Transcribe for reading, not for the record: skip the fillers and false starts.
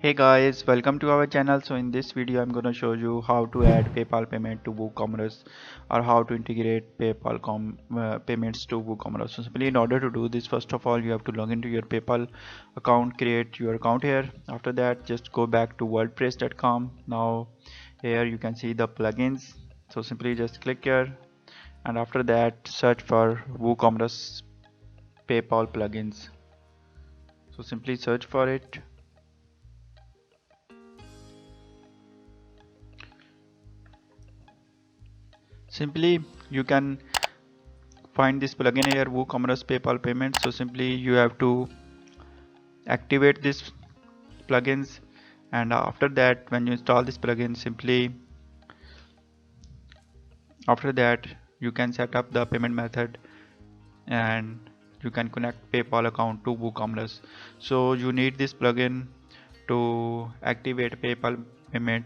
Hey guys, welcome to our channel. So in this video I'm going to show you how to add PayPal payment to WooCommerce or how to integrate PayPal payments to WooCommerce. So simply in order to do this, first of all you have to log into your PayPal account, create your account here. After that just go back to wordpress.com. Now here you can see the plugins. So simply just click here and after that search for WooCommerce PayPal plugins. So simply search for it. Simply you can find this plugin here, WooCommerce PayPal payments. So simply you have to activate this plugins, and after that when you install this plugin, simply after that you can set up the payment method and you can connect PayPal account to WooCommerce. So you need this plugin to activate PayPal payment